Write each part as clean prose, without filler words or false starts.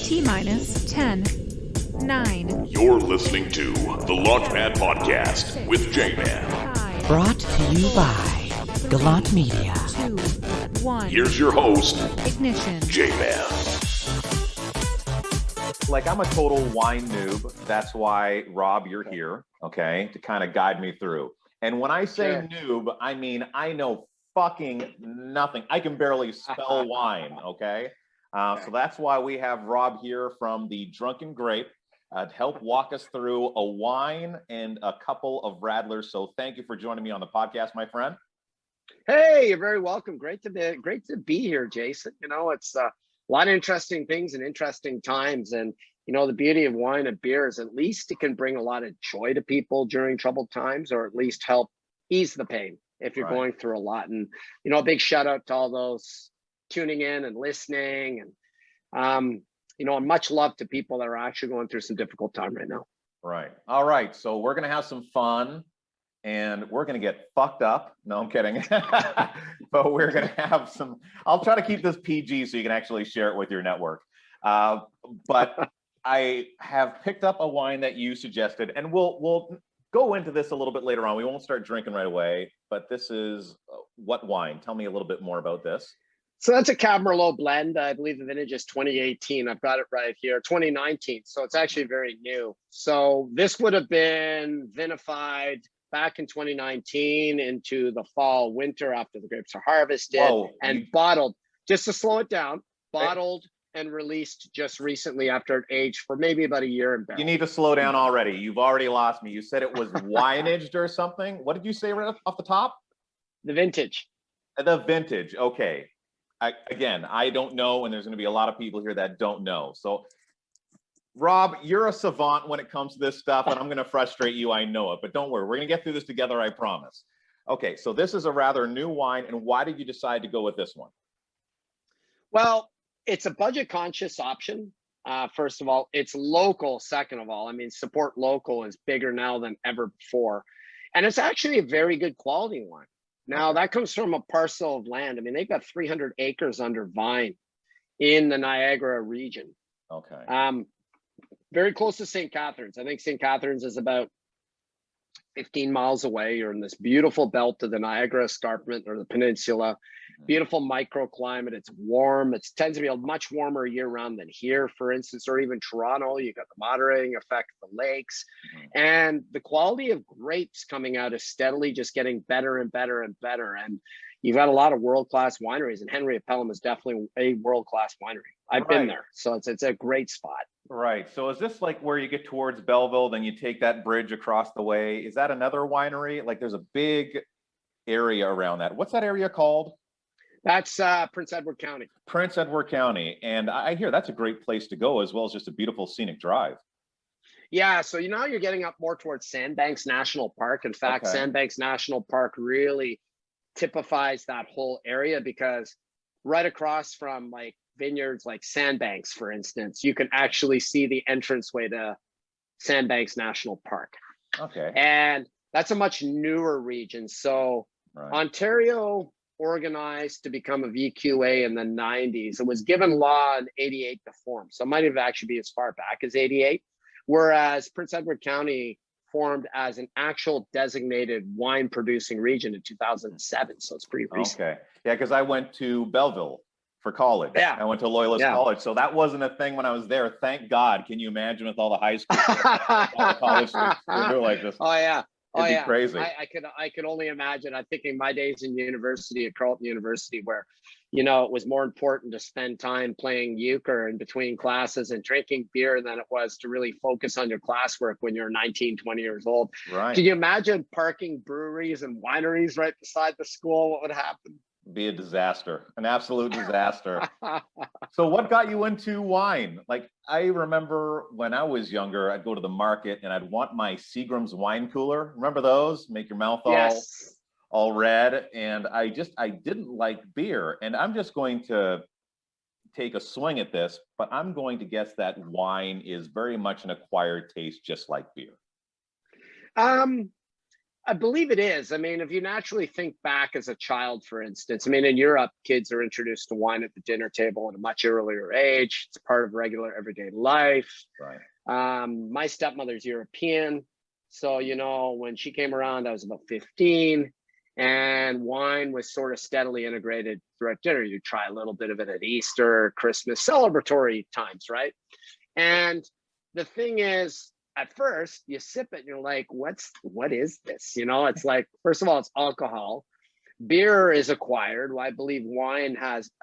T-minus 10, 9. You're listening to the Launchpad Podcast with J-Man. 5, Brought to you by GallantMEDIA. 2, 1. Here's your host, Ignition. J-Man. Like, I'm a total wine noob. That's why, Rob, you're here, okay, to kind of guide me through. And when I say noob, I mean I know fucking nothing. I can barely spell wine, okay? So that's why we have Rob here from the Drunken Grape to help walk us through a wine and a couple of Radlers. So thank you for joining me on the podcast, my friend. Hey, you're very welcome. Great to be here, Jason. You know, it's a lot of interesting things and interesting times. And, you know, the beauty of wine and beer is at least it can bring a lot of joy to people during troubled times, or at least help ease the pain if you're going through a lot. And, you know, a big shout out to all those tuning in and listening. And, you know, much love to people that are actually going through some difficult time right now. Right. All right. So we're going to have some fun. And we're going to get fucked up. No, I'm kidding. But we're going to have some, I'll try to keep this PG so you can actually share it with your network. But I have picked up a wine that you suggested, and we'll go into this a little bit later on. We won't start drinking right away, but this is what wine? Tell me a little bit more about this. So that's a cab-merlot blend. I believe the vintage is 2018. I've got it right here, 2019. So it's actually very new. So this would have been vinified back in 2019 into the fall, winter after the grapes are harvested. And bottled, just to slow it down, bottled and released just recently after it aged for maybe about a year in barrel. You need to slow down already. You've already lost me. You said it was wine-aged or something. What did you say right off the top? The vintage. The vintage. Okay. Again, I don't know, and there's going to be a lot of people here that don't know. So, Rob, you're a savant when it comes to this stuff, and I'm going to frustrate you. I know it, but don't worry. We're going to get through this together, I promise. Okay, so this is a rather new wine, and why did you decide to go with this one? Well, it's a budget-conscious option. First of all, it's local. Second of all, I mean, support local is bigger now than ever before. And it's actually a very good quality wine. Now, that comes from a parcel of land. I mean, they've got 300 acres under vine in the Niagara region. Okay. Very close to St. Catharines. I think St. Catharines is about 15 miles away. You're in this beautiful belt of the Niagara Escarpment or the peninsula. Beautiful microclimate. It's warm. It tends to be a much warmer year round than here, for instance, or even Toronto. You got the moderating effect of the lakes. And the quality of grapes coming out is steadily just getting better and better and better. And you've got a lot of world-class wineries, and Henry of Pelham is definitely a world-class winery. I've been there, so it's a great spot. Right. So is this like where you get towards Belleville, then you take that bridge across the way? Is that another winery? Like, there's a big area around that. What's that area called? That's Prince Edward County. Prince Edward County. And I hear that's a great place to go, as well as just a beautiful scenic drive. Yeah, so you know you're getting up more towards Sandbanks National Park. In fact, Sandbanks National Park really typifies that whole area, because right across from like vineyards like Sandbanks, for instance, you can actually see the entranceway to Sandbanks National Park. Okay. And that's a much newer region. So Ontario organized to become a VQA in the 90s. It was given law in 88 to form. So it might have actually been as far back as 88. Whereas Prince Edward County formed as an actual designated wine producing region in 2007. So it's pretty recent. Okay. Yeah, because I went to Belleville for college. Yeah. I went to Loyalist College. So that wasn't a thing when I was there. Thank God. Can you imagine with all the high school all the college students doing like this? Oh yeah. It'd be crazy. I could only imagine. I'm thinking my days in university at Carleton University, where, you know, it was more important to spend time playing euchre in between classes and drinking beer than it was to really focus on your classwork when you're 19, 20 years old. Right. Can you imagine parking breweries and wineries right beside the school? What would happen? Be a disaster, an absolute disaster. So what got you into wine? Like, I remember when I was younger, I'd go to the market and I'd want my Seagram's wine cooler. Remember those? Make your mouth all red. And I didn't like beer. And I'm just going to take a swing at this, but I'm going to guess that wine is very much an acquired taste, just like beer. I believe it is. I mean, if you naturally think back as a child, for instance, I mean, in Europe, kids are introduced to wine at the dinner table at a much earlier age. It's part of regular everyday life. Right. My stepmother's European. So, you know, when she came around, I was about 15, and wine was sort of steadily integrated throughout dinner. You try a little bit of it at Easter, Christmas, celebratory times, right? And the thing is, at first you sip it and you're like, what is this? You know, it's like, first of all, it's alcohol. Beer is acquired. Well, I believe wine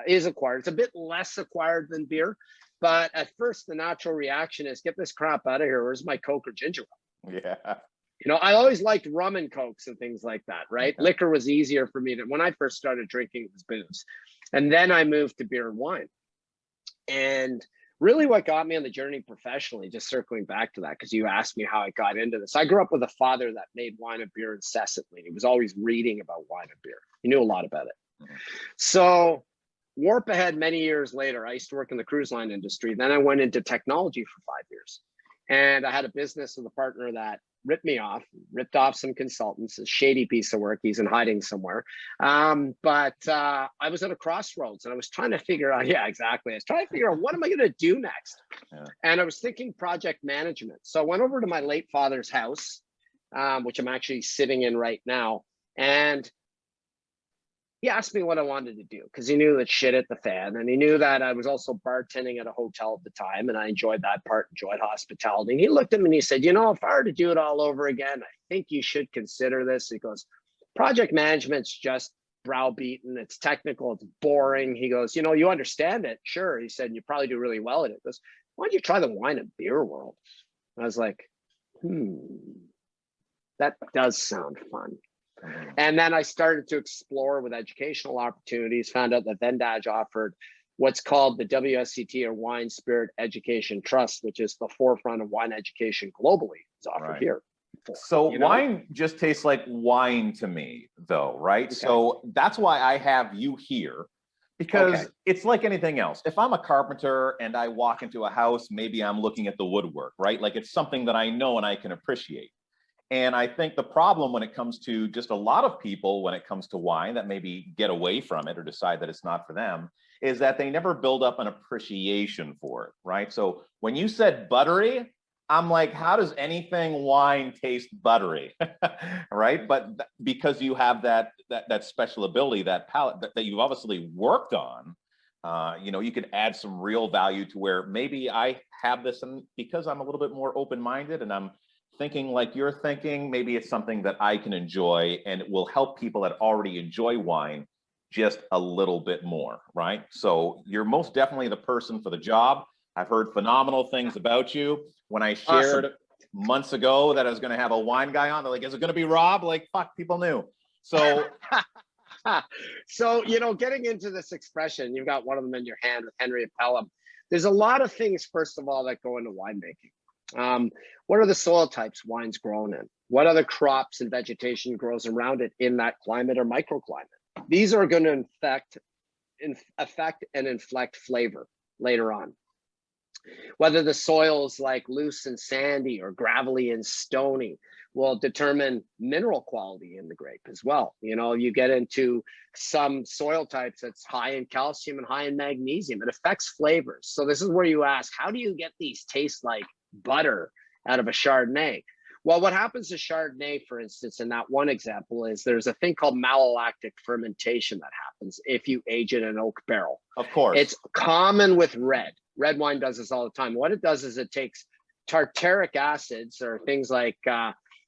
is acquired. It's a bit less acquired than beer, but at first the natural reaction is, get this crap out of here. Where's my Coke or ginger ale? Yeah. You know, I always liked rum and Cokes and things like that, right? Liquor was easier for me. When I first started drinking, it was booze. And then I moved to beer and wine. And really what got me on the journey professionally, just circling back to that, because you asked me how I got into this. I grew up with a father that made wine and beer incessantly. He was always reading about wine and beer. He knew a lot about it. So warp ahead many years later, I used to work in the cruise line industry. Then I went into technology for 5 years. And I had a business with a partner that ripped off some consultants, a shady piece of work. He's in hiding somewhere. But I was at a crossroads and I was trying to figure out, I was trying to figure out, what am I going to do next? Yeah. And I was thinking project management. So I went over to my late father's house, which I'm actually sitting in right now. And he asked me what I wanted to do, because he knew that shit hit the fan, and he knew that I was also bartending at a hotel at the time, and I enjoyed that part, enjoyed hospitality. And he looked at me and he said, you know, if I were to do it all over again, I think you should consider this. He goes, project management's just browbeaten, it's technical, it's boring. He goes, you know, you understand it, sure. He said, you probably do really well at it. He goes, why don't you try the wine and beer world? And I was like, that does sound fun. And then I started to explore with educational opportunities, found out that Vendage offered what's called the WSCT, or Wine Spirit Education Trust, which is the forefront of wine education globally. It's offered here. So wine just tastes like wine to me, though, right? Okay. So that's why I have you here, because it's like anything else. If I'm a carpenter and I walk into a house, maybe I'm looking at the woodwork, right? Like, it's something that I know and I can appreciate. And I think the problem when it comes to just a lot of people, when it comes to wine that maybe get away from it or decide that it's not for them, is that they never build up an appreciation for it, right? So when you said buttery, I'm like, how does anything wine taste buttery, right? But because you have that special ability, that palate that you've obviously worked on, you know, you could add some real value to where maybe I have this, and because I'm a little bit more open-minded and I'm thinking like you're thinking, maybe it's something that I can enjoy, and it will help people that already enjoy wine just a little bit more, right? So you're most definitely the person for the job. I've heard phenomenal things about you. When I shared months ago that I was going to have a wine guy on, they're like, is it going to be Rob? Like, fuck, people knew. So, so, you know, getting into this expression, you've got one of them in your hand with Henry of Pelham. There's a lot of things, first of all, that go into winemaking. What are the soil types wine's grown in? What other crops and vegetation grows around it in that climate or microclimate? These are going to affect and inflect flavor later on. Whether the soil's like loose and sandy or gravelly and stony will determine mineral quality in the grape as well. You know, you get into some soil types that's high in calcium and high in magnesium. It affects flavors. So this is where you ask, how do you get these taste like butter out of a Chardonnay? Well, what happens to Chardonnay, for instance, in that one example, is there's a thing called malolactic fermentation that happens if you age it in an oak barrel. Of course. It's common with red. Red wine does this all the time. What it does is it takes tartaric acids, or things like,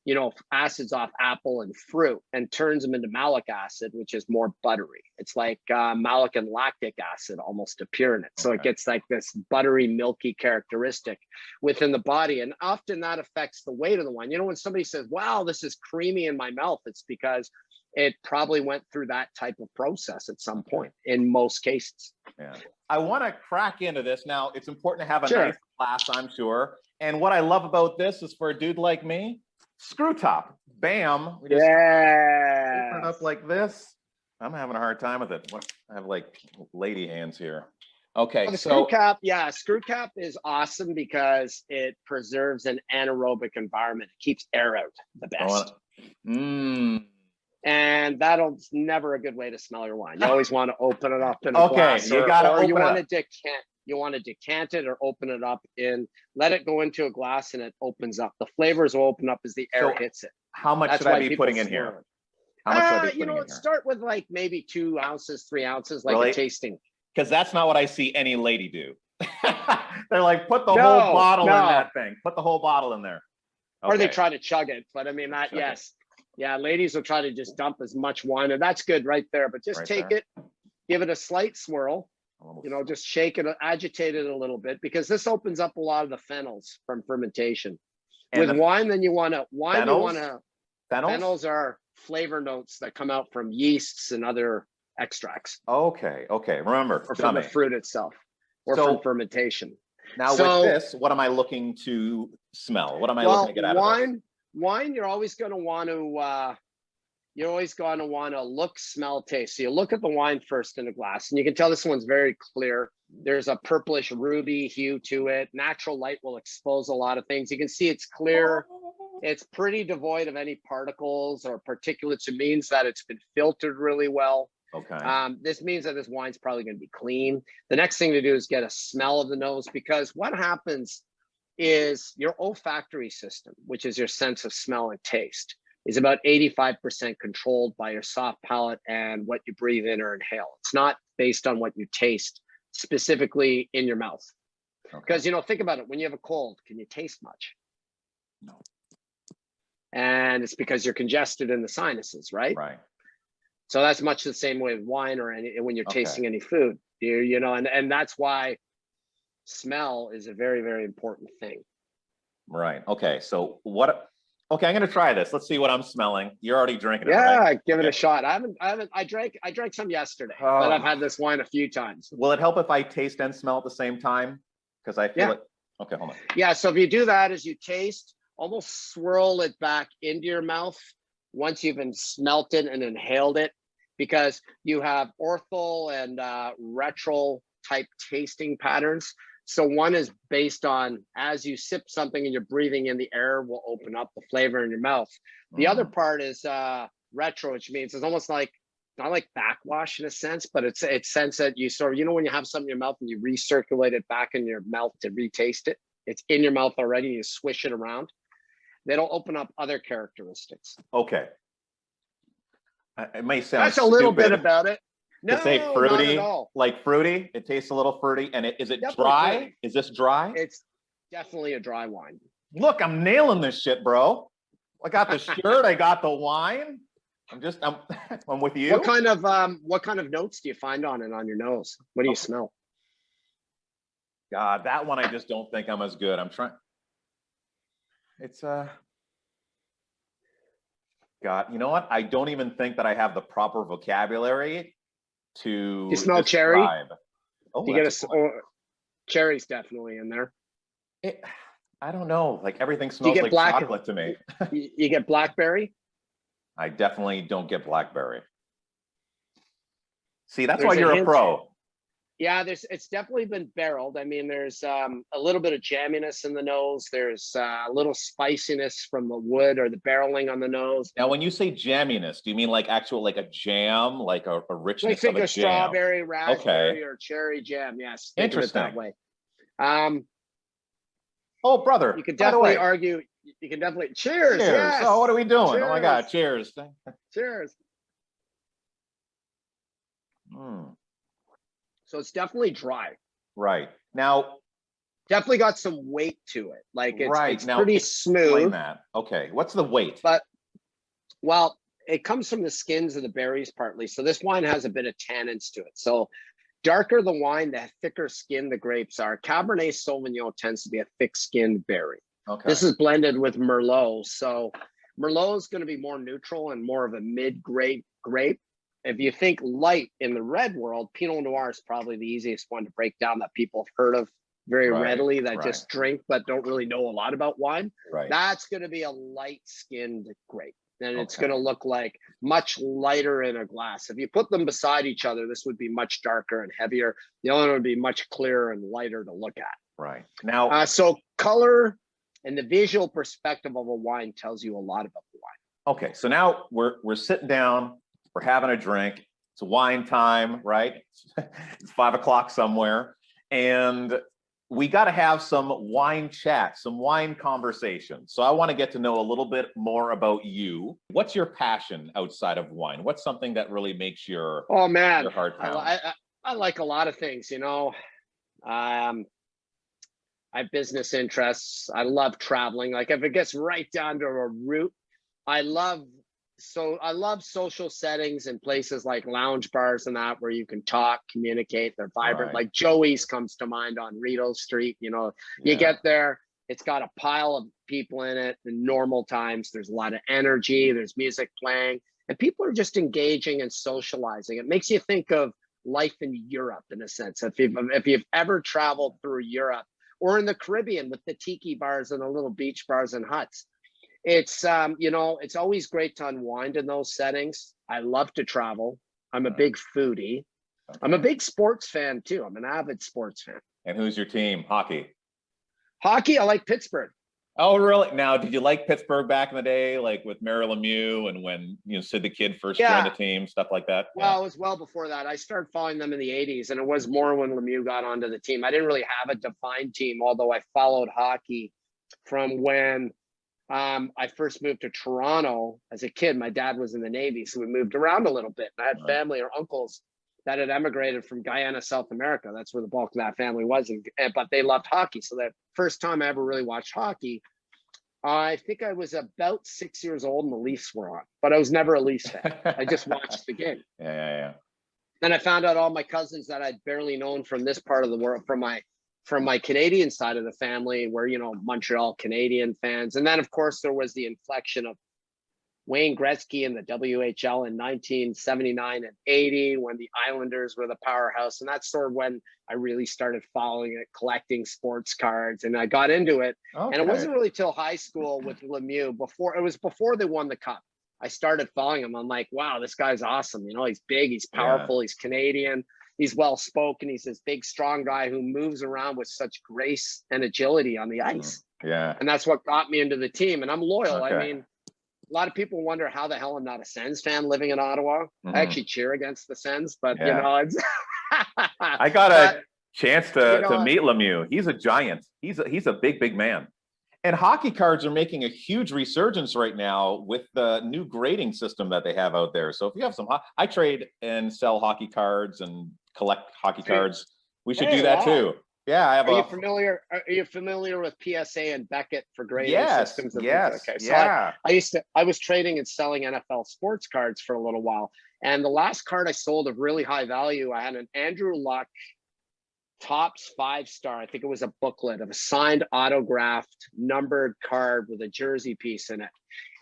you know, acids off apple and fruit, and turns them into malic acid, which is more buttery. It's like malic and lactic acid almost appear in it. So it gets like this buttery, milky characteristic within the body. And often that affects the weight of the wine. You know, when somebody says, wow, this is creamy in my mouth, it's because it probably went through that type of process at some point in most cases. Yeah. I want to crack into this. Now, it's important to have a nice glass, I'm sure. And what I love about this is, for a dude like me, screw top. Bam. We just open it up like this. I'm having a hard time with it. I have like lady hands here. Okay. Well, the screw cap, screw cap is awesome because it preserves an anaerobic environment. It keeps air out the best. And that's never a good way to smell your wine. You always want to open it up in a Okay, glass, you gotta or you open it want up. to decant. You want to decant it or open it up let it go into a glass and it opens up. The flavors will open up as the air hits it. How much That's should I why be people putting in swirl here? it. How much should I be putting You know, in here? start with like maybe 2 ounces, 3 ounces, like Really? a tasting. Because that's not what I see any lady do. They're like, put the whole bottle in that thing. Put the whole bottle in there. Okay. Or they try to chug it. But I mean, that, yes. Yeah, ladies will try to just dump as much wine, and that's good right there. But just take it, give it a slight swirl, you know, just shake it, agitate it a little bit, because this opens up a lot of the phenols from fermentation. And with wine, then you want to, phenols are flavor notes that come out from yeasts and other extracts. Okay. Remember, or from the fruit itself, or from fermentation. Now with this, what am I looking to smell? What am I looking to get out of this? Wine, you're always going to want to, look, smell, taste. So you look at the wine first in a glass, and you can tell this one's very clear. There's a purplish ruby hue to it. Natural light will expose a lot of things. You can see it's clear. It's pretty devoid of any particles or particulates. It means that it's been filtered really well. Okay. This means that this wine's probably going to be clean. The next thing to do is get a smell of the nose, because what happens is your olfactory system, which is your sense of smell and taste, is about 85% controlled by your soft palate and what you breathe in or inhale. It's not based on what you taste specifically in your mouth. Because, you know, think about it. When you have a cold, can you taste much? No. And it's because you're congested in the sinuses, right? Right. So that's much the same way with wine or when you're tasting any food. You know, and that's why smell is a very, very important thing. Right. Okay. So what? Okay, I'm gonna try this. Let's see what I'm smelling. You're already drinking it. Yeah, right? give it a shot. I drank some yesterday, but I've had this wine a few times. Will it help if I taste and smell at the same time? Because I feel it. Okay, hold on. Yeah. So if you do that as you taste, almost swirl it back into your mouth once you've smelt it and inhaled it, because you have orthol and retral type tasting patterns. So one is based on, as you sip something and you're breathing in, the air will open up the flavor in your mouth. The other part is retro, which means it's almost like, not like backwash in a sense, but it's sense that you sort of, you know, when you have something in your mouth and you recirculate it back in your mouth to retaste it, it's in your mouth already, you swish it around. That'll open up other characteristics. Okay. It may sound That's a little stupid bit about it. No, to say fruity, not at all. like fruity. It tastes a little fruity, and is it Definitely dry? fruity. Is this dry? It's definitely a dry wine. Look, I'm nailing this shit, bro. I got the shirt. I got the wine. I'm with you. What kind of notes do you find on it on your nose? What do you smell? God, that one I just don't think I'm as good. I'm trying. It's God, you know what? I don't even think that I have the proper vocabulary to. You smell describe. cherry? Oh, you get cherry's definitely in there. I don't know. Like everything smells like chocolate to me. You get blackberry? I definitely don't get blackberry. See, that's why you're a pro. Yeah, it's definitely been barreled. I mean, there's a little bit of jamminess in the nose. There's a little spiciness from the wood or the barreling on the nose. Now, when you say jamminess, do you mean like actual, like a jam, like a richness of a jam? Strawberry, raspberry, or cherry jam. Yes, interesting. That way. Oh, brother! You could definitely argue. You can definitely cheers. Yes. Oh, what are we doing? Cheers. Oh my God! Cheers! Cheers. So it's definitely dry. Right. Now, definitely got some weight to it. Like it's now, pretty smooth. Explain that. Okay. What's the weight? But, well, it comes from the skins of the berries partly. So this wine has a bit of tannins to it. So darker the wine, the thicker skin the grapes are. Cabernet Sauvignon tends to be a thick-skinned berry. Okay. This is blended with Merlot. So Merlot is going to be more neutral and more of a mid-grade grape. If you think light in the red world, Pinot Noir is probably the easiest one to break down that people have heard of very readily, that just drink but don't really know a lot about wine. Right. That's going to be a light-skinned grape. And it's going to look like much lighter in a glass. If you put them beside each other, this would be much darker and heavier. The other one would be much clearer and lighter to look at. Right. Now, so color and the visual perspective of a wine tells you a lot about the wine. Okay, so now we're sitting down, we're having a drink. It's wine time, right? It's 5 o'clock somewhere, and we got to have some wine chat, some wine conversation. So I want to get to know a little bit more about you. What's your passion outside of wine? What's something that really makes your your heart pound? I like a lot of things, you know. I have business interests. I love traveling. Like if it gets right down to a root, I love social settings and places like lounge bars and that where you can talk, communicate, they're vibrant. Right. Like Joey's comes to mind on Rideau Street. You know, you get there, it's got a pile of people in it in normal times. There's a lot of energy, there's music playing, and people are just engaging and socializing. It makes you think of life in Europe in a sense. If you've ever traveled through Europe or in the Caribbean with the tiki bars and the little beach bars and huts, it's you know, it's always great to unwind in those settings. I love to travel. I'm a big foodie. Okay. I'm a big sports fan too. I'm an avid sports fan. And who's your team? Hockey. I like Pittsburgh. Oh, really? Now, did you like Pittsburgh back in the day, like with Mary Lemieux and when, you know, Sid the Kid first joined the team, stuff like that? Well, it was well before that. I started following them in the 80s, and it was more when Lemieux got onto the team. I didn't really have a defined team, although I followed hockey from when I first moved to Toronto as a kid. My dad was in the Navy, so we moved around a little bit. And I had family or uncles that had emigrated from Guyana, South America. That's where the bulk of that family was. But they loved hockey. So that first time I ever really watched hockey, I think I was about 6 years old and the Leafs were on. But I was never a Leafs fan. I just watched the game. Yeah. Then I found out all my cousins that I'd barely known from this part of the world, from my Canadian side of the family, were, you know, Montreal Canadian fans. And then, of course, there was the inflection of Wayne Gretzky in the WHL in 1979 and 80, when the Islanders were the powerhouse. And that's sort of when I really started following it, collecting sports cards, and I got into it. Okay. And it wasn't really till high school with Lemieux, before they won the cup, I started following him. I'm like, wow, this guy's awesome. You know, he's big, he's powerful, he's Canadian. He's well-spoken. He's this big, strong guy who moves around with such grace and agility on the ice. Yeah. And that's what got me into the team. And I'm loyal. Okay. I mean, a lot of people wonder how the hell I'm not a Sens fan living in Ottawa. I actually cheer against the Sens, but you know, it's I got a chance to meet Lemieux. He's a giant. He's a big man. And hockey cards are making a huge resurgence right now with the new grading system that they have out there. So if you have some, I trade and sell hockey cards and collect hockey cards. We should do that too. Yeah, I have. Are you familiar with PSA and Beckett for grading systems? Yes. Okay. So I was trading and selling NFL sports cards for a little while, and the last card I sold of really high value, I had an Andrew Luck Topps 5-star. I think it was a booklet of a signed, autographed, numbered card with a jersey piece in it.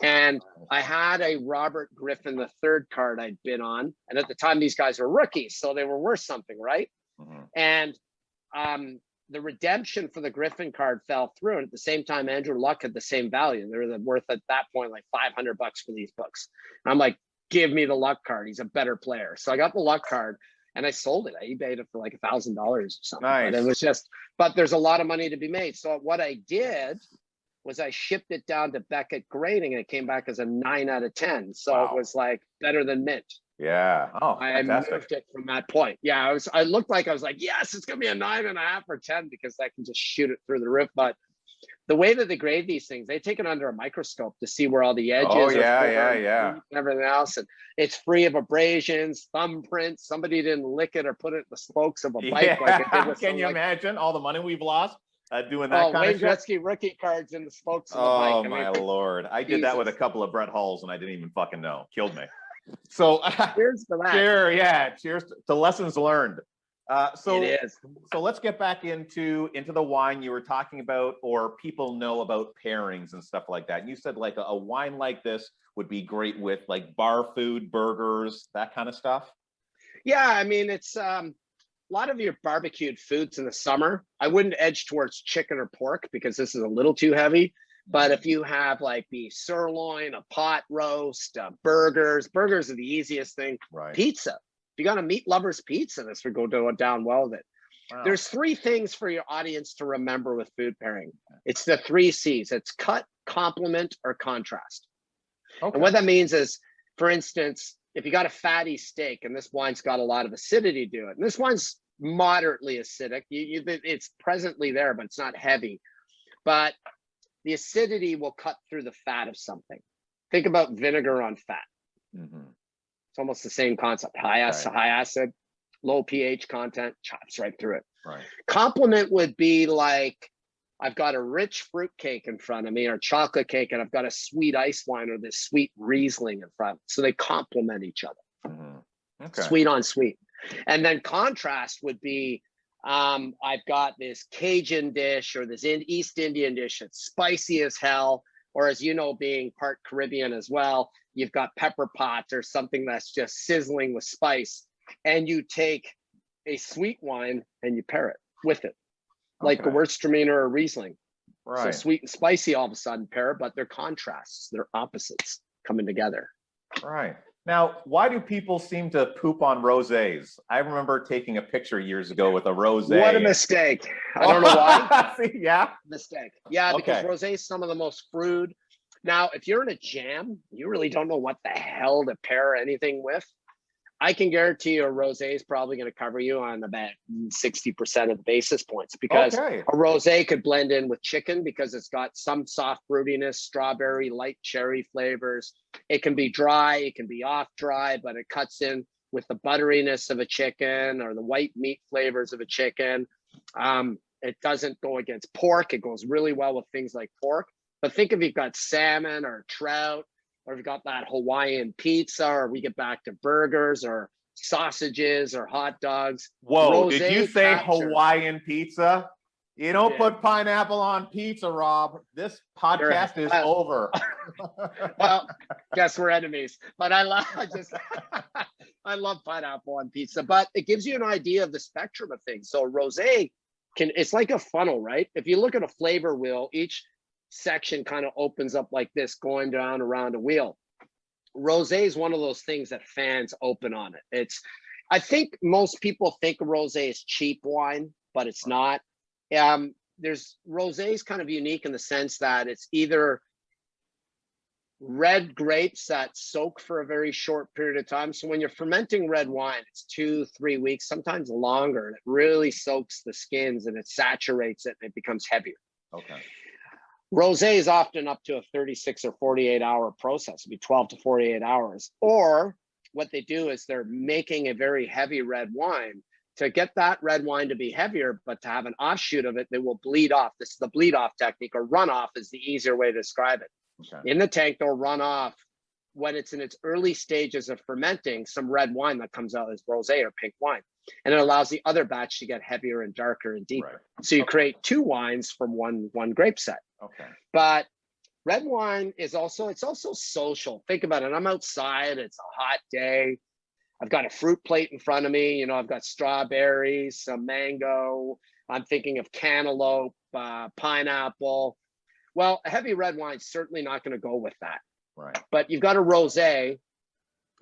And I had a Robert Griffin III card I'd bid on. And at the time, these guys were rookies, so they were worth something, right? Mm-hmm. And the redemption for the Griffin card fell through. And at the same time, Andrew Luck had the same value. They were worth at that point like $500 for these books. And I'm like, give me the Luck card. He's a better player. So I got the Luck card. And I sold it. I eBayed it for like $1,000 or something. Nice. But it was but there's a lot of money to be made. So what I did was I shipped it down to Beckett grading, and it came back as a 9 out of 10. So it was like better than mint. Yeah. Oh, I moved it from that point. Yeah, I looked like I was like, yes, it's gonna be a 9.5 or 10 because I can just shoot it through the roof. But the way that they grade these things, they take it under a microscope to see where all the edges are. And everything else. And it's free of abrasions, thumbprints. Somebody didn't lick it or put it in the spokes of a bike. Can you imagine all the money we've lost doing that kind of shit? Wayne Gretzky rookie cards in the spokes of the bike. Oh, my Lord. I did that with a couple of Brett Hulls, and I didn't even fucking know. Killed me. So cheers to that. Cheers to lessons learned. It is. So let's get back into the wine you were talking about, or people know about pairings and stuff like that. And you said like a wine like this would be great with like bar food, burgers, that kind of stuff. Yeah, I mean, it's a lot of your barbecued foods in the summer. I wouldn't edge towards chicken or pork because this is a little too heavy. But if you have like the sirloin, a pot roast, burgers are the easiest thing. Right. Pizza. If you got a meat lover's pizza, this would go down well with it. Wow. There's 3 things for your audience to remember with food pairing. It's the 3 C's. It's cut, complement, or contrast. Okay. And what that means is, for instance, if you got a fatty steak and this wine's got a lot of acidity to it, and this wine's moderately acidic, it's presently there, but it's not heavy. But the acidity will cut through the fat of something. Think about vinegar on fat. Mm-hmm. It's almost the same concept. High acid, low pH content, chops right through it. Right. Complement would be like, I've got a rich fruit cake in front of me, or chocolate cake, and I've got a sweet ice wine or this sweet Riesling in front. So they complement each other. Mm-hmm. Okay. Sweet on sweet. And then contrast would be, I've got this Cajun dish or this East Indian dish that's spicy as hell, or as you know, being part Caribbean as well, you've got pepper pots or something that's just sizzling with spice, and you take a sweet wine and you pair it with it, like a Gewürztraminer or a Riesling. Right. So sweet and spicy all of a sudden pair, but they're contrasts, they're opposites coming together. Right. Now, why do people seem to poop on rosés? I remember taking a picture years ago with a rosé. What a mistake. I don't know why. See, yeah. Mistake. Yeah, because rosé is some of the most fruit. Now, if you're in a jam, you really don't know what the hell to pair anything with. I can guarantee you a rosé is probably going to cover you on about 60% of the basis points, because a rosé could blend in with chicken because it's got some soft fruitiness, strawberry, light cherry flavors. It can be dry, it can be off dry, but it cuts in with the butteriness of a chicken or the white meat flavors of a chicken. It doesn't go against pork. It goes really well with things like pork. But think if you've got salmon or trout, or if you've got that Hawaiian pizza, or we get back to burgers or sausages or hot dogs. Whoa, did you say Hawaiian pizza? You don't put pineapple on pizza, Rob. This podcast is over. Well, guess we're enemies. But I love pineapple on pizza. But it gives you an idea of the spectrum of things. So rosé it's like a funnel, right? If you look at a flavor wheel, each section kind of opens up like this, going down around a wheel. Rosé is one of those things that fans open on it. I think most people think rosé is cheap wine, but it's not. Rosé is kind of unique in the sense that it's either red grapes that soak for a very short period of time. So when you're fermenting red wine, it's 2-3 weeks, sometimes longer, and it really soaks the skins and it saturates it and it becomes heavier. Okay. Rosé is often up to a 36 or 48 hour process. It'd be 12 to 48 hours. Or what they do is they're making a very heavy red wine. To get that red wine to be heavier, but to have an offshoot of it, they will bleed off. This is the bleed off technique, or runoff is the easier way to describe it. Okay. In the tank, they'll run off when it's in its early stages of fermenting some red wine that comes out as rosé or pink wine. And it allows the other batch to get heavier and darker and deeper. Right. So you create two wines from one grape set. Okay. But red wine is also social. Think about it. I'm outside. It's a hot day. I've got a fruit plate in front of me. You know, I've got strawberries, some mango. I'm thinking of cantaloupe, pineapple. Well, a heavy red wine is certainly not going to go with that. Right. But you've got a rosé.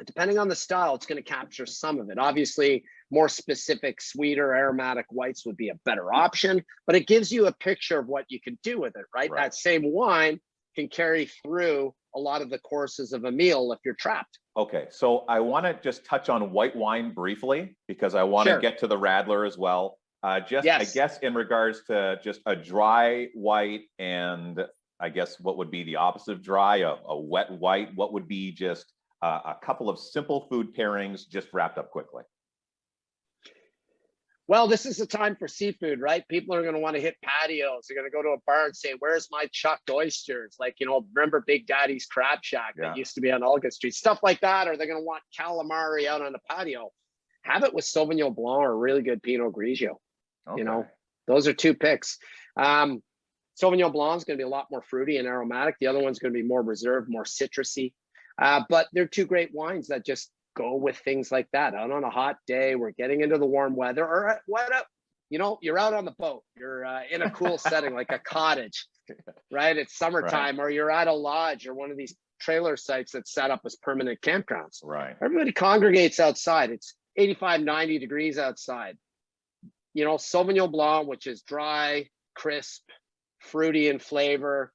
Depending on the style, it's going to capture some of it. Obviously, more specific, sweeter, aromatic whites would be a better option, but it gives you a picture of what you can do with it, right? That same wine can carry through a lot of the courses of a meal if you're trapped. Okay, so I want to just touch on white wine briefly, because I want to get to the Radler as well. I guess in regards to just a dry white and I guess what would be the opposite of dry, a wet white, what would be just a couple of simple food pairings just wrapped up quickly? Well, this is the time for seafood, right? People are going to want to hit patios. They're going to go to a bar and say, where's my chucked oysters? Like, you know, remember Big Daddy's Crab Shack that used to be on Olga Street, stuff like that. Or they're going to want calamari out on the patio. Have it with Sauvignon Blanc or really good Pinot Grigio. Okay. You know, those are two picks. Sauvignon Blanc is going to be a lot more fruity and aromatic. The other one's going to be more reserved, more citrusy. But they're two great wines that just go with things like that. Out on a hot day, we're getting into the warm weather, or you know, you're out on the boat, you're in a cool setting like a cottage, right? It's summertime, or you're at a lodge or one of these trailer sites that's set up as permanent campgrounds. Right. Everybody congregates outside. It's 85, 90 degrees outside. You know, Sauvignon Blanc, which is dry, crisp, fruity in flavor,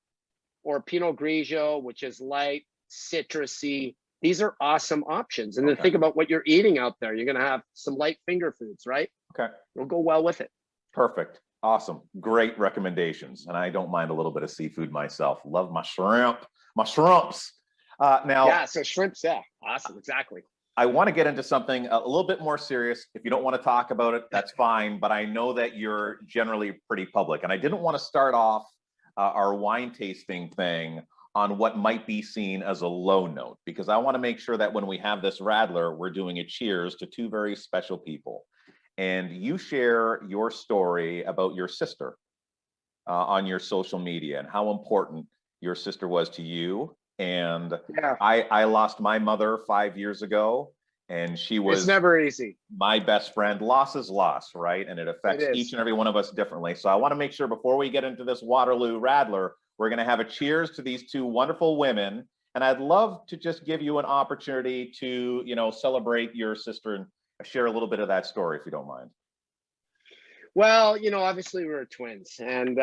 or Pinot Grigio, which is light, citrusy. These are awesome options. And then think about what you're eating out there. You're going to have some light finger foods, right? Okay. It'll go well with it. Perfect. Awesome. Great recommendations. And I don't mind a little bit of seafood myself. Love my shrimp, my shrimps. Now, yeah, so shrimps, yeah. Awesome. Exactly. I want to get into something a little bit more serious. If you don't want to talk about it, that's fine. But I know that you're generally pretty public. And I didn't want to start off our wine tasting thing on what might be seen as a low note, because I want to make sure that when we have this Radler, we're doing a cheers to two very special people. And you share your story about your sister on your social media and how important your sister was to you. And yeah. I lost my mother 5 years ago, and she was it's never easy. My best friend. Loss is loss, right? And it affects each and every one of us differently. So I want to make sure before we get into this Waterloo Radler, we're going to have a cheers to these two wonderful women. And I'd love to just give you an opportunity to, you know, celebrate your sister and share a little bit of that story, if you don't mind. Well, you know, obviously we were twins, and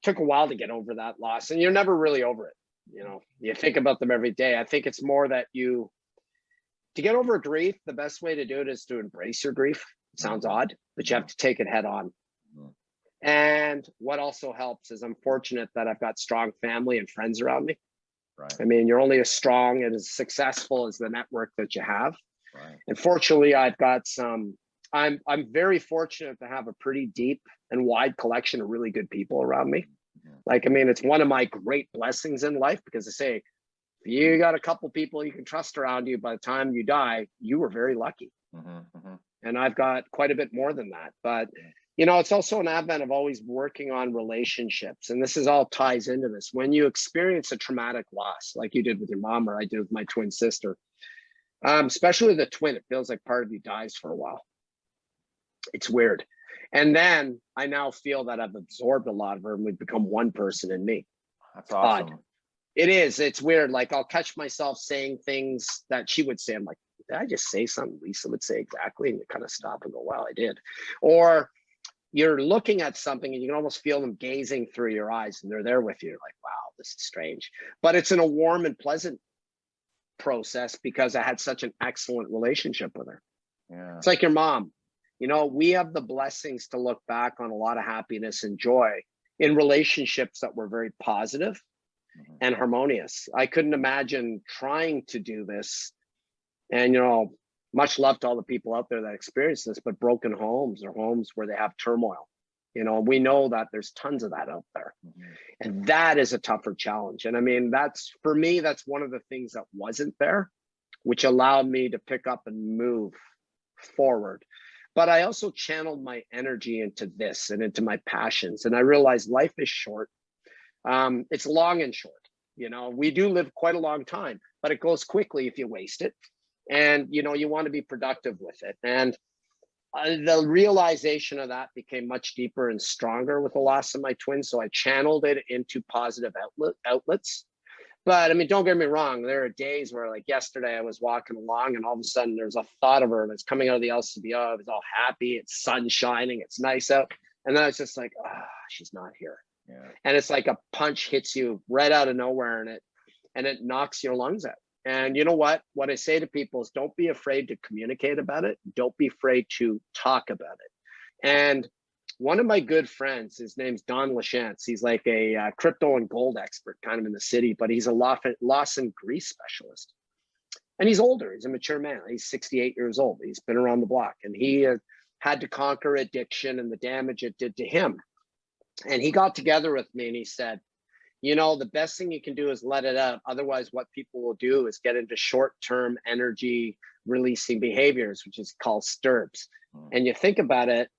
took a while to get over that loss, and you're never really over it. You know, you think about them every day. I think it's more that to get over grief, the best way to do it is to embrace your grief. It sounds odd, but you have to take it head on. And what also helps is I'm fortunate that I've got strong family and friends around me. Right. I mean, you're only as strong and as successful as the network that you have. Right. And fortunately, I've got I'm very fortunate to have a pretty deep and wide collection of really good people around me. Like, I mean, it's one of my great blessings in life, because I say, if you got a couple people you can trust around you, by the time you die, you were very lucky. And I've got quite a bit more than that. But, you know, it's also an advent of always working on relationships. And this is all ties into this. When you experience a traumatic loss, like you did with your mom, or I did with my twin sister, especially the twin, it feels like part of you dies for a while. It's weird. And then I now feel that I've absorbed a lot of her, and we've become one person in me. That's awesome. Odd. It is. It's weird. Like, I'll catch myself saying things that she would say. I'm like, did I just say something Lisa would say exactly? And you kind of stop and go, wow, I did. Or you're looking at something and you can almost feel them gazing through your eyes, and they're there with you. You're like, wow, this is strange. But it's in a warm and pleasant process because I had such an excellent relationship with her. Yeah. It's like your mom. You know, we have the blessings to look back on a lot of happiness and joy in relationships that were very positive and harmonious. I couldn't imagine trying to do this. And, you know, much love to all the people out there that experience this, but broken homes or homes where they have turmoil. You know, we know that there's tons of that out there. And that is a tougher challenge. And I mean, that's, for me, that's one of the things that wasn't there, which allowed me to pick up and move forward. But I also channeled my energy into this and into my passions. And I realized life is short. It's long and short. You know, we do live quite a long time, but it goes quickly if you waste it. And, you know, you want to be productive with it. And the realization of that became much deeper and stronger with the loss of my twin. So I channeled it into positive outlets. But I mean, don't get me wrong. There are days where, like yesterday, I was walking along and all of a sudden there's a thought of her and it's coming out of the LCBO. It's all happy. It's sun shining. It's nice out. And then it's just like, she's not here. Yeah. And it's like a punch hits you right out of nowhere, and it knocks your lungs out. And you know what? What I say to people is, don't be afraid to communicate about it. Don't be afraid to talk about it. And one of my good friends, his name's Don Lachance. He's like a crypto and gold expert kind of in the city, but he's a loss and grief specialist. And he's older. He's a mature man. He's 68 years old. He's been around the block, and he had to conquer addiction and the damage it did to him. And he got together with me and he said, you know, the best thing you can do is let it out. Otherwise, what people will do is get into short-term energy releasing behaviors, which is called STIRBs. And you think about it,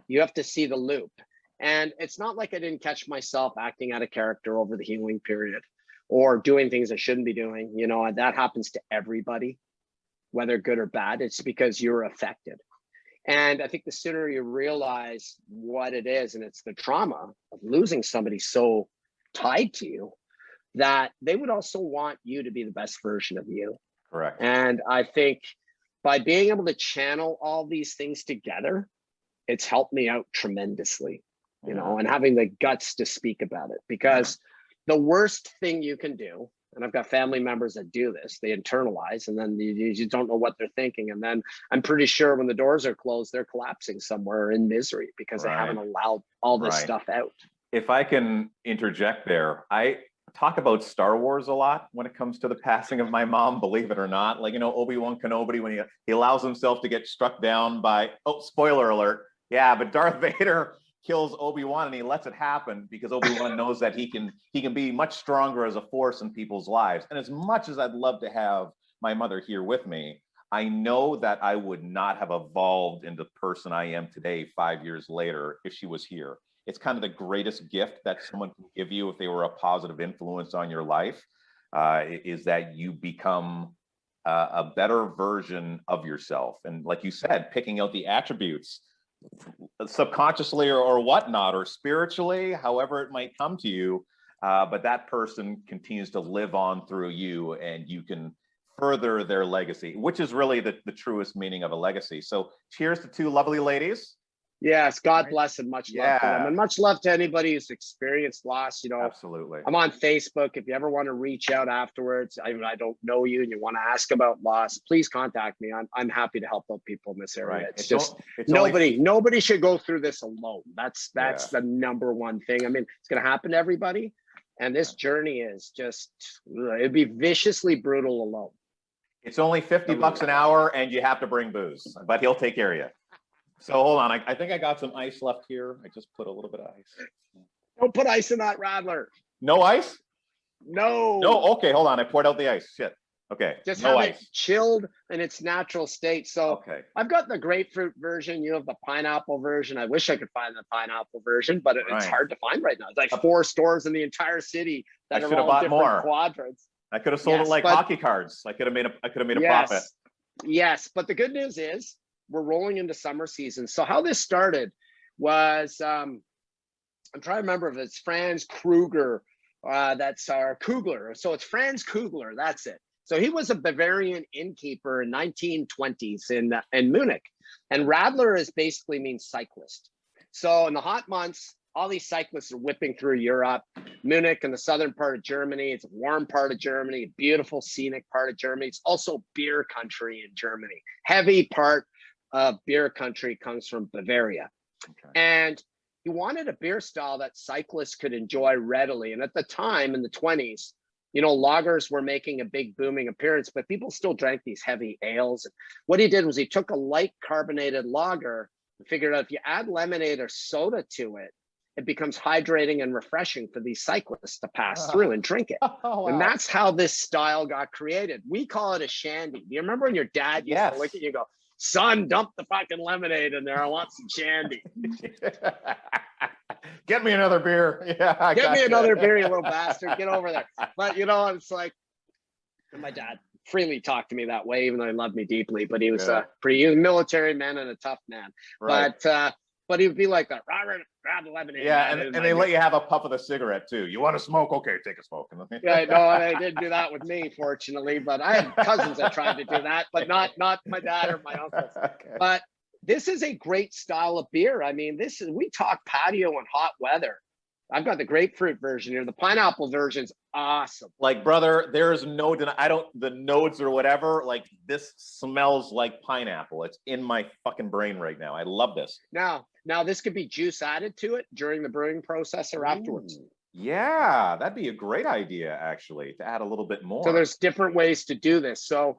you have to see the loop. And it's not like I didn't catch myself acting out of character over the healing period or doing things I shouldn't be doing. You know, that happens to everybody, whether good or bad. It's because you're affected. And I think the sooner you realize what it is, and it's the trauma of losing somebody so tied to you, that they would also want you to be the best version of you. Correct. And I think by being able to channel all these things together, it's helped me out tremendously, you know, and having the guts to speak about it, because the worst thing you can do, and I've got family members that do this. They internalize, and then you don't know what they're thinking. And then I'm pretty sure when the doors are closed, they're collapsing somewhere in misery because they haven't allowed all this stuff out. If I can interject there, I talk about Star Wars a lot when it comes to the passing of my mom, believe it or not. Like, you know, Obi-Wan Kenobi, when he allows himself to get struck down by, oh, spoiler alert. Yeah, but Darth Vader kills Obi-Wan, and he lets it happen because Obi-Wan knows that he can be much stronger as a force in people's lives. And as much as I'd love to have my mother here with me, I know that I would not have evolved into the person I am today 5 years later if she was here. It's kind of the greatest gift that someone can give you if they were a positive influence on your life, is that you become a better version of yourself. And like you said, picking out the attributes subconsciously or whatnot, or spiritually, however it might come to you, but that person continues to live on through you, and you can further their legacy, which is really the truest meaning of a legacy. So cheers to two lovely ladies. Yes, God bless and much love to them, and much love to anybody who's experienced loss. You know, absolutely. I'm on Facebook. If you ever want to reach out afterwards, I don't know you and you want to ask about loss, please contact me. I'm happy to help out people in this area. It's just nobody should go through this alone. That's the number one thing. I mean, it's going to happen to everybody, and this journey is just, it'd be viciously brutal alone. It's only $50 an hour, and you have to bring booze, but he'll take care of you. So hold on, I think I got some ice left here. I just put a little bit of ice. Don't put ice in that Radler. No ice? No. No, okay, hold on. I poured out the ice. Shit. Okay. Just no have ice. it chilled in its natural state. So I've got the grapefruit version. You have the pineapple version. I wish I could find the pineapple version, but it's hard to find right now. It's like 4 stores in the entire city that are all different quadrants. I could have sold it like hockey cards. I could have made a profit. Yes, but the good news is we're rolling into summer season. So how this started was, I'm trying to remember if it's Franz Kruger, that's our Kugler. So it's Franz Kugler, that's it. So he was a Bavarian innkeeper in 1920s in Munich. And Radler basically means cyclist. So in the hot months, all these cyclists are whipping through Europe. Munich in the southern part of Germany. It's a warm part of Germany, a beautiful scenic part of Germany. It's also beer country in Germany. Heavy part of beer country comes from Bavaria. And he wanted a beer style that cyclists could enjoy readily. And at the time in the 20s, you know, lagers were making a big booming appearance, but people still drank these heavy ales. What he did was he took a light carbonated lager and figured out if you add lemonade or soda to it, it becomes hydrating and refreshing for these cyclists to pass through and drink it. Wow. And that's how this style got created. We call it a shandy. Do you remember when your dad used to look at you and go, son, dump the fucking lemonade in there. I want some shandy. Get me another beer. Yeah, get me another beer, you little bastard. Get over there. But, you know, it's like, my dad freely talked to me that way, even though he loved me deeply. But he was he was a military man and a tough man. Right. But he would be like that. Grab the lemonade. Yeah, and they let you have a puff of the cigarette too. You want to smoke? Okay, take a smoke. Yeah, no, they didn't do that with me, fortunately. But I had cousins that tried to do that, but not my dad or my uncles. Okay. But this is a great style of beer. I mean, we talk patio and hot weather. I've got the grapefruit version here. The pineapple version's awesome. Like, brother, there's no the notes or whatever, like this smells like pineapple. It's in my fucking brain right now. I love this. Now this could be juice added to it during the brewing process or afterwards. Yeah, that'd be a great idea, actually, to add a little bit more. So there's different ways to do this. So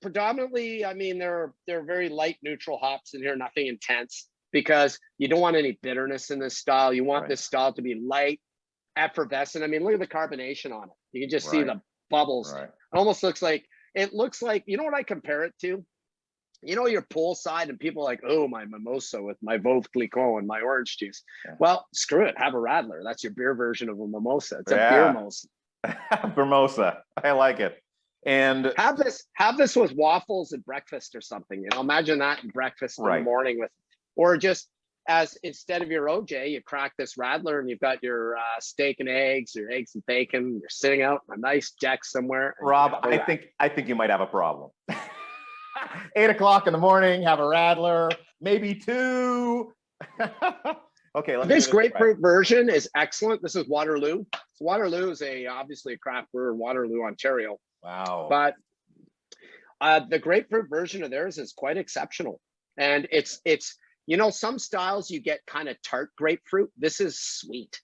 predominantly, I mean, there are very light neutral hops in here, nothing intense, because you don't want any bitterness in this style. You want this style to be light, effervescent. I mean, look at the carbonation on it. You can just see the bubbles. It almost looks like, you know what I compare it to? You know, you're poolside and people are like, oh, my mimosa with my Veuve Clicquot and my orange juice. Yeah. Well, screw it. Have a Radler. That's your beer version of a mimosa. It's a beer mimosa. Mimosa. I like it. And have this with waffles at breakfast or something. You know, imagine that in breakfast in the morning with, or just as instead of your OJ, you crack this Radler and you've got your steak and eggs, your eggs and bacon. You're sitting out on a nice deck somewhere. Rob, I think you might have a problem. 8 o'clock in the morning, have a Radler, maybe 2. Okay, let me This give it a try. grapefruit version is excellent. This is Waterloo. So Waterloo is obviously a craft brewer in Waterloo, Ontario. Wow. But the grapefruit version of theirs is quite exceptional. And it's some styles you get kind of tart grapefruit. This is sweet.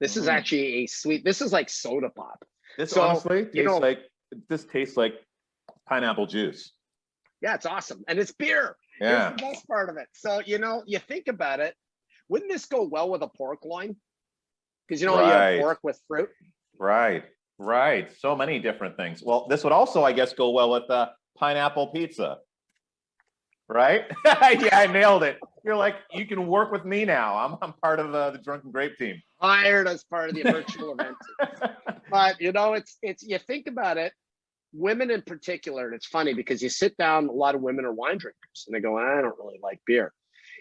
This is actually a sweet. This is like soda pop. This honestly tastes like pineapple juice. Yeah, it's awesome. And it's beer. Yeah. Here's the best part of it. So, you think about it, wouldn't this go well with a pork loin? Because you have pork with fruit. Right. So many different things. Well, this would also, I guess, go well with pineapple pizza. Right? Yeah, I nailed it. You're like, you can work with me now. I'm part of the Drunken Grape team. Hired as part of the virtual event. But it's you think about it, women in particular, and it's funny because you sit down, a lot of women are wine drinkers and they go, I don't really like beer.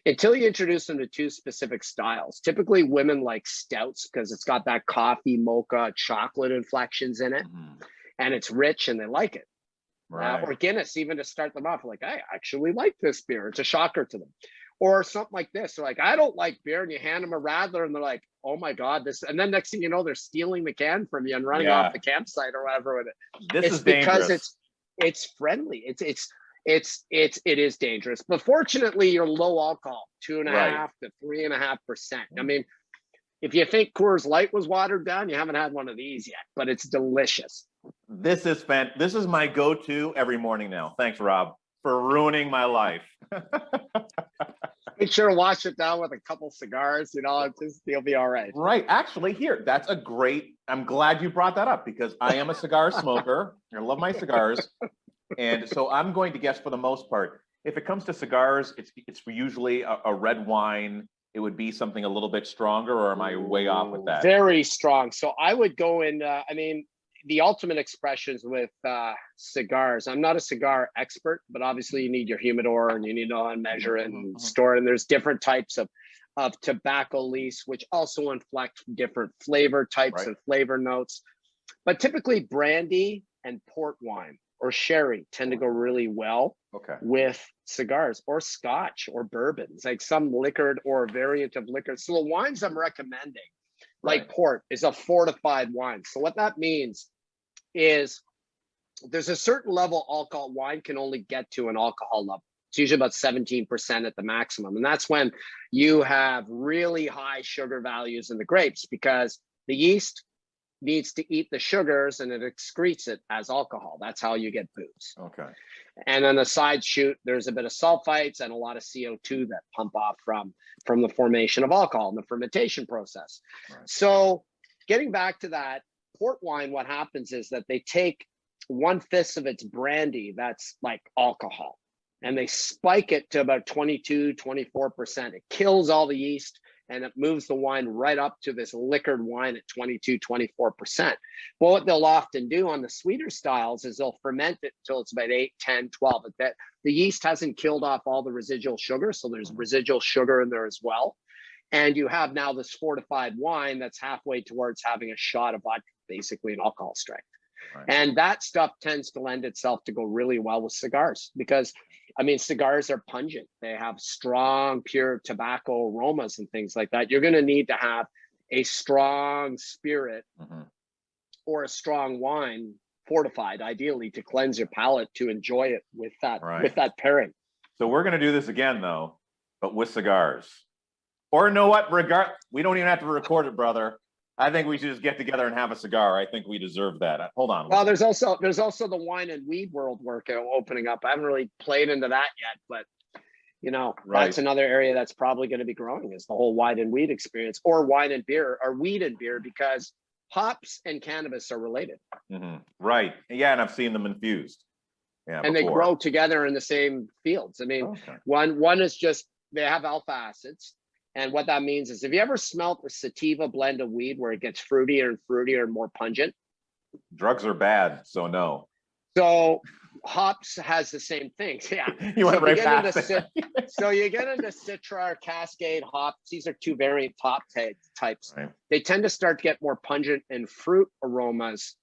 Until you introduce them to two specific styles. Typically women like stouts because it's got that coffee, mocha, chocolate inflections in it. And it's rich and they like it. Right. Or Guinness, even to start them off, like, I actually like this beer. It's a shocker to them. Or something like this. They're like, I don't like beer. And you hand them a Radler and they're like, oh my God, this. And then next thing you know, they're stealing the can from you and running off the campsite or whatever with it. This is dangerous. Because it's friendly. It is dangerous. But fortunately, you're low alcohol, 2.5 to 3.5%. I mean, if you think Coors Light was watered down, you haven't had one of these yet, but it's delicious. This is my go-to every morning now. Thanks, Rob, for ruining my life. Make sure to wash it down with a couple cigars, you'll be all right. Right. Actually, I'm glad you brought that up because I am a cigar smoker. I love my cigars. And so I'm going to guess for the most part, if it comes to cigars, it's usually a red wine. It would be something a little bit stronger, or am I way off with that? Very strong. So I would go in, the ultimate expressions with cigars. I'm not a cigar expert, but obviously you need your humidor and you need to know how to measure it and store it. And there's different types of tobacco leaves, which also inflect different flavor types and flavor notes. But typically brandy and port wine or sherry tend to go really well with cigars, or scotch or bourbons, like some liquored or variant of liquor. So the wines I'm recommending, like port, is a fortified wine. So what that means is there's a certain level alcohol wine can only get to an alcohol level. It's usually about 17% at the maximum. And that's when you have really high sugar values in the grapes because the yeast needs to eat the sugars and it excretes it as alcohol. That's how you get booze. Okay. And on the side shoot, there's a bit of sulfites and a lot of CO2 that pump off from the formation of alcohol in the fermentation process. Right. So getting back to that, port wine, what happens is that they take 1/5 of its brandy, that's like alcohol, and they spike it to about 22, 24%. It kills all the yeast and it moves the wine right up to this liquored wine at 22, 24%. Well, what they'll often do on the sweeter styles is they'll ferment it until it's about 8, 10, 12. The yeast hasn't killed off all the residual sugar, so there's residual sugar in there as well. And you have now this fortified wine that's halfway towards having a shot of vodka, basically an alcohol strength. Right. And that stuff tends to lend itself to go really well with cigars because, cigars are pungent. They have strong, pure tobacco aromas and things like that. You're going to need to have a strong spirit or a strong wine, fortified, ideally, to cleanse your palate, to enjoy it with that pairing. So we're going to do this again, though, but with cigars. Or you know what? We don't even have to record it, brother. I think we should just get together and have a cigar. I think we deserve that. Hold on. Well, there's also the wine and weed world work opening up. I haven't really played into that yet, but that's another area that's probably going to be growing, is the whole wine and weed experience, or wine and beer, or weed and beer, because hops and cannabis are related. Right. Yeah, and I've seen them infused. Yeah, and they grow together in the same fields. One is just, they have alpha acids. And what that means is, if you ever smelt a sativa blend of weed where it gets fruitier and fruitier and more pungent? Drugs are bad, so no. So hops has the same thing. Yeah. You went right past it. So you get into Citra or Cascade hops. These are two variant top types. Right. They tend to start to get more pungent and fruit aromas,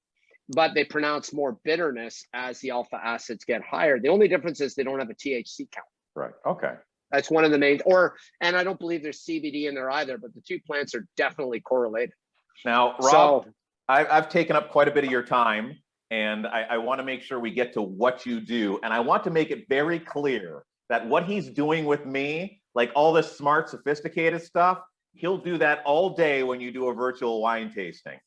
but they pronounce more bitterness as the alpha acids get higher. The only difference is they don't have a THC count. Right. Okay. That's one of the main, and I don't believe there's CBD in there either, but the two plants are definitely correlated. Now, Rob, I've taken up quite a bit of your time, and I want to make sure we get to what you do. And I want to make it very clear that what he's doing with me, like all this smart, sophisticated stuff, he'll do that all day when you do a virtual wine tasting.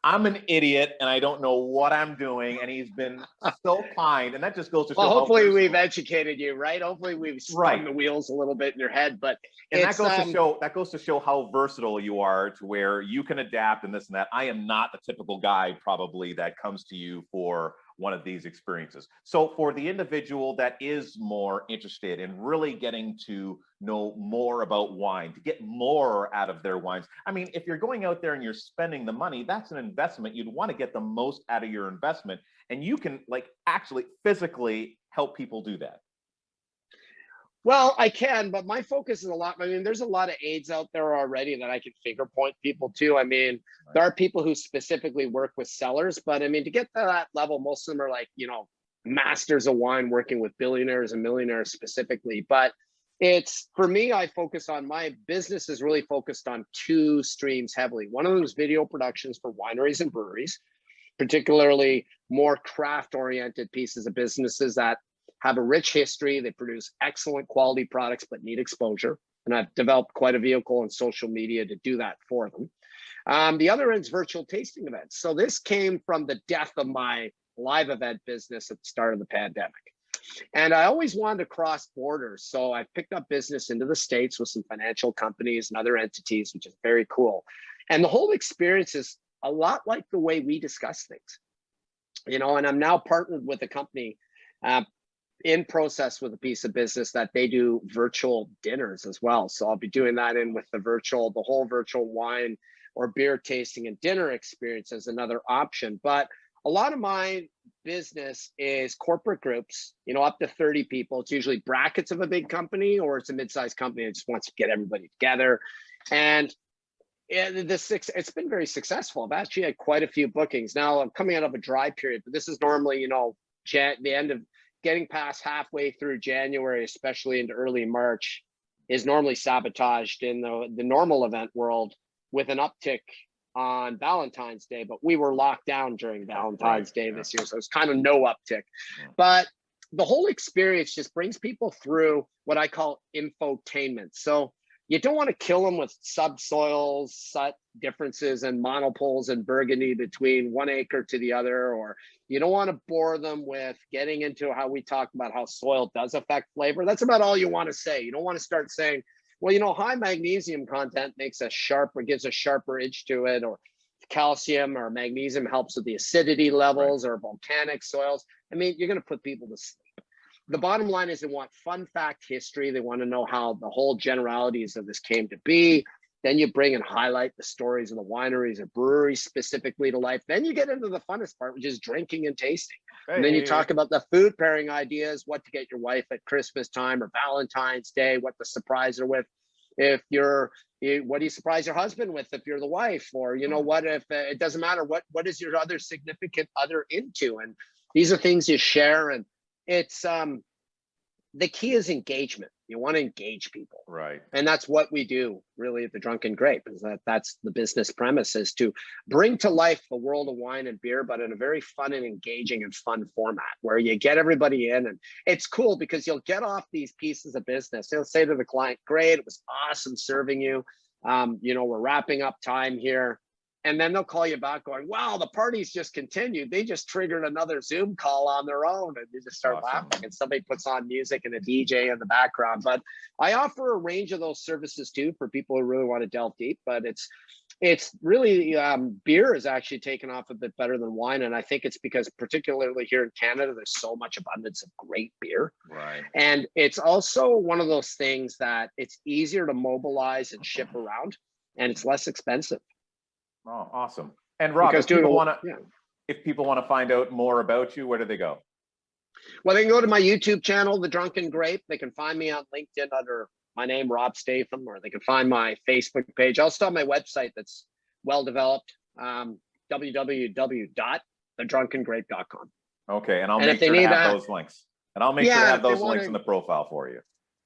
I'm an idiot and I don't know what I'm doing, and he's been so kind, and that just goes to show. Well, hopefully we've educated you, right? Hopefully we've spun the wheels a little bit in your head, but that goes to show how versatile you are, to where you can adapt and this and that. I am not the typical guy probably that comes to you for one of these experiences. So for the individual that is more interested in really getting to know more about wine, to get more out of their wines. I mean, if you're going out there and you're spending the money, that's an investment. You'd want to get the most out of your investment. And you can actually physically help people do that. Well, I can, but my focus is there's a lot of aids out there already that I can finger point people to. I mean, there are people who specifically work with sellers, but I mean, to get to that level, most of them are masters of wine working with billionaires and millionaires specifically. But for me, I focus on, my business is really focused on two streams heavily. One of them is video productions for wineries and breweries, particularly more craft oriented pieces of businesses that have a rich history. They produce excellent quality products, but need exposure. And I've developed quite a vehicle on social media to do that for them. The other end is virtual tasting events. So this came from the death of my live event business at the start of the pandemic. And I always wanted to cross borders. So I picked up business into the States with some financial companies and other entities, which is very cool. And the whole experience is a lot like the way we discuss things, and I'm now partnered with a company in process with a piece of business that they do virtual dinners as well. So I'll be doing that in with the whole virtual wine or beer tasting and dinner experience as another option. But a lot of my business is corporate groups, up to 30 people. It's usually brackets of a big company, or it's a mid-sized company that just wants to get everybody together. And it's been very successful. I've actually had quite a few bookings. Now I'm coming out of a dry period, but this is normally, the end of getting past halfway through January, especially into early March, is normally sabotaged in the normal event world with an uptick on Valentine's Day, but we were locked down during Valentine's Day this year, so it's kind of no uptick. But the whole experience just brings people through what I call infotainment. So you don't want to kill them with subsoils, differences and monopoles and Burgundy between 1 acre to the other, or you don't want to bore them with getting into how we talk about how soil does affect flavor. That's about all you want to say. You don't want to start saying, well, high magnesium content makes gives a sharper edge to it, or calcium or magnesium helps with the acidity levels, or volcanic soils. I mean, you're going to put people to sleep. The bottom line is they want fun fact history. They want to know how the whole generalities of this came to be. Then you bring and highlight the stories of the wineries or breweries specifically to life. Then you get into the funnest part, which is drinking and tasting. And then you talk about the food pairing ideas, what to get your wife at Christmas time or Valentine's Day, what to surprise her with. What do you surprise your husband with if you're the wife? Or, what if it doesn't matter, what is your other significant other into? And these are things you share. And it's the key is engagement. You want to engage people, right? And that's what we do really at the Drunken Grape. That's the business premise, is to bring to life the world of wine and beer, but in a very fun and engaging and fun format where you get everybody in. And it's cool because you'll get off these pieces of business. They'll say to the client, "Great, it was awesome serving you. We're wrapping up time here." And then they'll call you back going, "Wow, the party's just continued. They just triggered another Zoom call on their own." And you just start laughing, and somebody puts on music and a DJ in the background. But I offer a range of those services too for people who really want to delve deep. But it's really, beer is actually taken off a bit better than wine. And I think it's because particularly here in Canada, there's so much abundance of great beer. Right. And it's also one of those things that it's easier to mobilize and ship around, and it's less expensive. Oh, awesome. And Rob, if people want to find out more about you, where do they go? Well, they can go to my YouTube channel, The Drunken Grape. They can find me on LinkedIn under my name, Rob Statham, or they can find my Facebook page. I also have my website that's well developed, www.thedrunkengrape.com. Okay, and I'll make sure to have those links. And I'll make sure to have those links in the profile for you.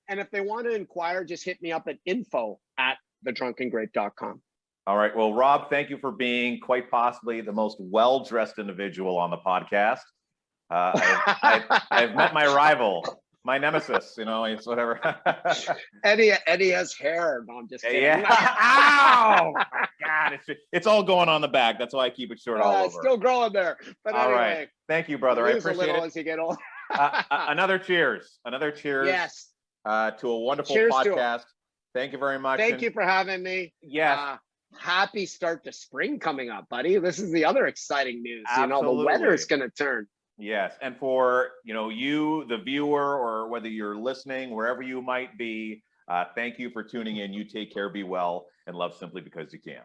And if they want to inquire, just hit me up at info@thedrunkengrape.com. All right. Well, Rob, thank you for being quite possibly the most well-dressed individual on the podcast. I've met my rival, my nemesis. You know, it's whatever. Eddie has hair. No, I'm just kidding. Yeah. Ow! My God, it's all going on the back. That's why I keep it short all over. It's still growing there. But all anyway, right. Thank you, brother. I lose a appreciate little it. as you get older. Another cheers. Another cheers. Yes. To a wonderful Cheers to it. podcast. Thank you very much. Thank you for having me. Yes. Happy start to spring coming up, buddy. This is the other exciting news. Absolutely. You know, the weather's going to turn. Yes. And for, you, the viewer, or whether you're listening, wherever you might be, thank you for tuning in. You take care, be well, and love simply because you can.